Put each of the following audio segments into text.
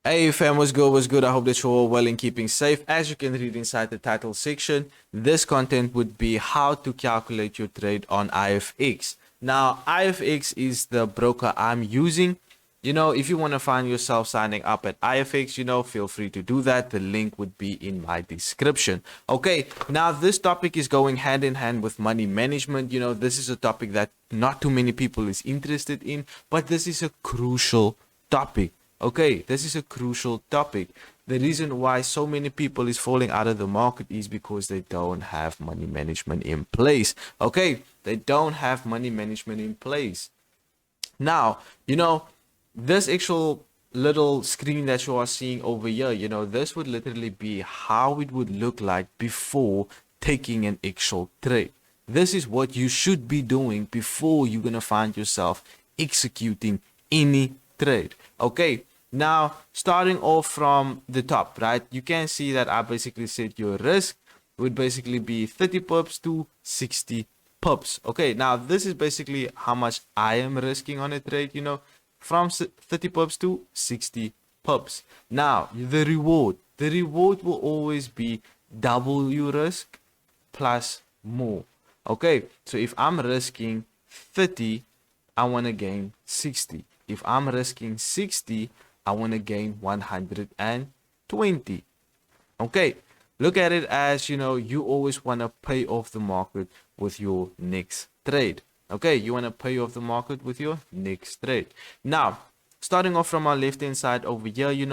Hey fam, what's good? What's good? I hope that you're all well and keeping safe. As you can read inside the title section, this content would be how to calculate your trade on IFX. Now, IFX is the broker I'm using. If you want to find yourself signing up at IFX, feel free to do that. The link would be in my description. Okay, now this topic is going hand in hand with money management. This is a topic that not too many people is interested in, but this is a crucial topic. Okay, this is a crucial topic. The reason why so many people is falling out of the market is because they don't have money management in place. Okay, they don't have money management in place. Now, this actual little screen that you are seeing over here, this would literally be how it would look like before taking an actual trade. This is what you should be doing before you're gonna find yourself executing any trade. Okay, now starting off from the top, right, you can see that I basically said your risk would basically be 30 pips to 60 pips. Okay, now this is basically how much I am risking on a trade, from 30 pips to 60 pips. Now the reward will always be double your risk plus more. Okay, so if I'm risking 30, I want to gain 60. If I'm risking 60, I want to gain 120. Okay, look at it as, you always want to pay off the market with your next trade. Okay, you want to pay off the market with your next trade. Now, starting off from our left hand side over here, you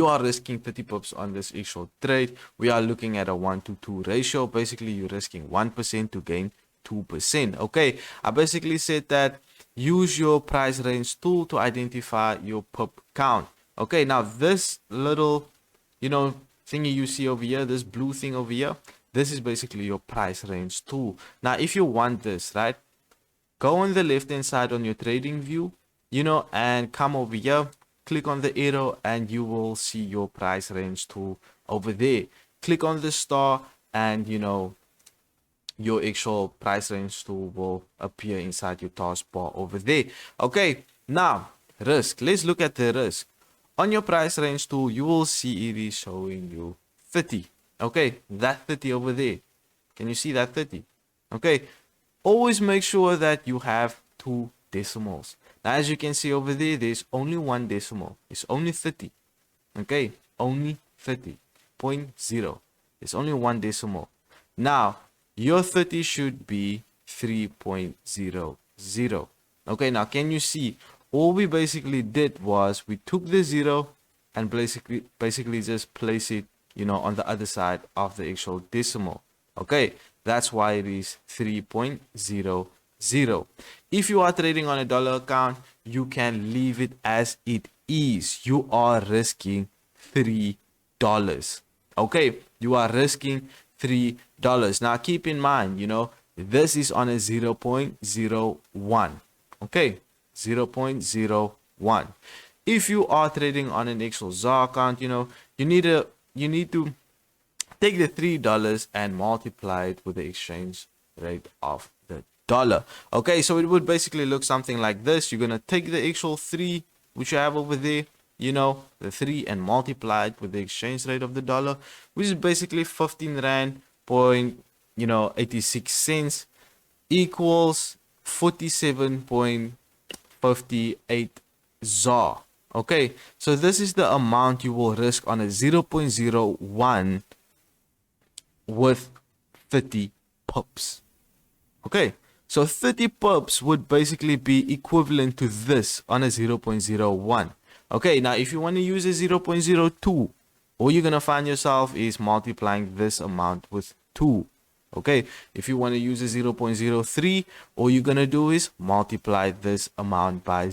are risking 30 pips on this actual trade. We are looking at a 1-to-2 ratio. Basically, you're risking 1% to gain 2%. Okay, I basically said that use your price range tool to identify your pip count. Okay, now this little, thingy you see over here, this blue thing over here, this is basically your price range tool. Now, if you want this, right, go on the left hand side on your trading view, and come over here, click on the arrow, and you will see your price range tool over there. Click on the star, and your actual price range tool will appear inside your taskbar over there. Okay, now risk. Let's look at the risk. On your price range tool, you will see it is showing you 30. Okay, that 30 over there. Can you see that 30? Okay, always make sure that you have two decimals. Now, as you can see over there, there's only one decimal. It's only 30. Okay, only 30.0. It's only one decimal. Now, your 30 should be 3.00. Okay, now can you see? All we basically did was we took the 0 and basically just place it, on the other side of the actual decimal. Okay, that's why it is 3.00. If you are trading on a dollar account, you can leave it as it is. You are risking $3. Okay, you are risking $3. Now keep in mind, this is on a 0.01. Okay, 0.01. If you are trading on an actual ZAR account, you need to take the $3 and multiply it with the exchange rate of the dollar. Okay, so it would basically look something like this. You're gonna take the actual 3 which you have over there, the 3, and multiply it with the exchange rate of the dollar, which is basically 15 rand point 86 cents equals 47.58 ZAR. Okay, so this is the amount you will risk on a 0.01 with 30 pips. Okay, so 30 pips would basically be equivalent to this on a 0.01. Okay, now if you want to use a 0.02, all you're going to find yourself is multiplying this amount with 2. Okay, if you want to use a 0.03, all you're going to do is multiply this amount by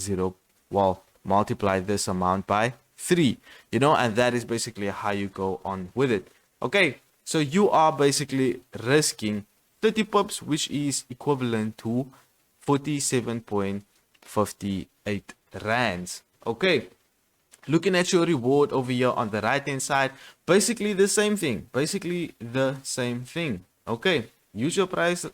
multiply this amount by 3, and that is basically how you go on with it. Okay, so you are basically risking 30 pips, which is equivalent to 47.58 rands. Okay, looking at your reward over here on the right hand side, basically the same thing. Okay, use your price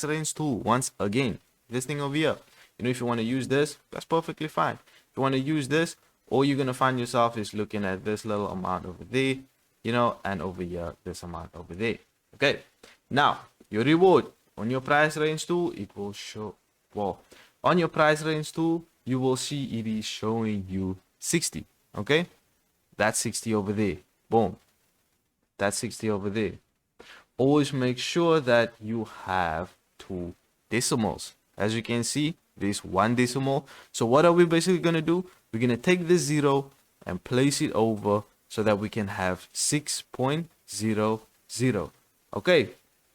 range tool once again. This thing over here, if you want to use this, that's perfectly fine. If you want to use this, all you're gonna find yourself is looking at this little amount over there, you know, and over here this amount over there. Okay, now your reward on your price range tool, it will show, well, on your price range tool you will see it is showing you 60. Okay, that's 60 over there. Boom, that's 60 over there. Always make sure that you have two decimals. As you can see, there's one decimal. So what are we basically going to do? We're going to take this 0 and place it over so that we can have 6.00. Okay,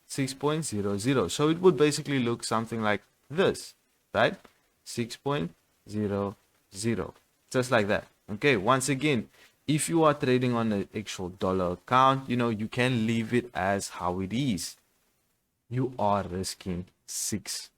6.00. So it would basically look something like this, right? 6.00, just like that. Okay, once again, if you are trading on an actual dollar account, you know, you can leave it as how it is. You are risking $6.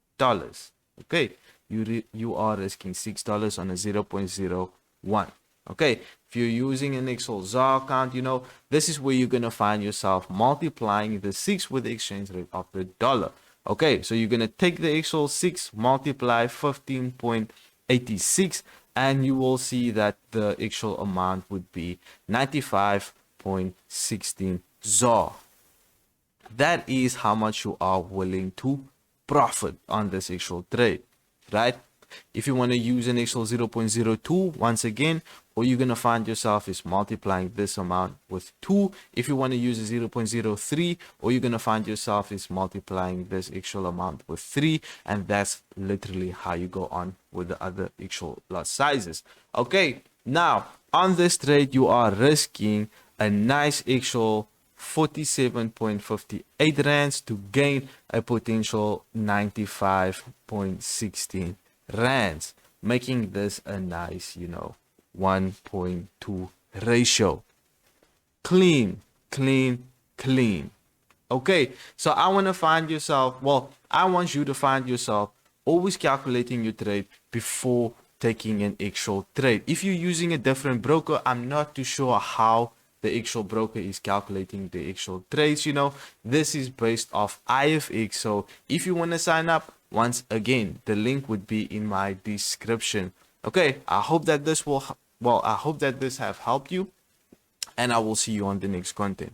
Okay, you are risking $6 on a 0.01. Okay, if you're using an Excel ZAR account, you know, this is where you're gonna find yourself multiplying the 6 with the exchange rate of the dollar. Okay, so you're gonna take the actual 6, multiply 15.86, and you will see that the actual amount would be 95.16 ZAR. That is how much you are willing to profit on this actual trade, right? If you want to use an actual 0.02, once again, all you're going to find yourself is multiplying this amount with 2. If you want to use a 0.03, all you're going to find yourself is multiplying this actual amount with 3. And that's literally how you go on with the other actual lot sizes. Okay, now on this trade, you are risking a nice actual 47.58 rands to gain a potential 95.16 rands, making this a nice, you know, 1.2 ratio. Clean. Okay, so I want to find yourself, well, I want you to find yourself always calculating your trade before taking an actual trade. If you're using a different broker, I'm not too sure how the actual broker is calculating the actual trades. You know, this is based off IFX. So if you want to sign up, once again, the link would be in my description. Okay, I hope that this will, well, I hope that this have helped you, and I will see you on the next content.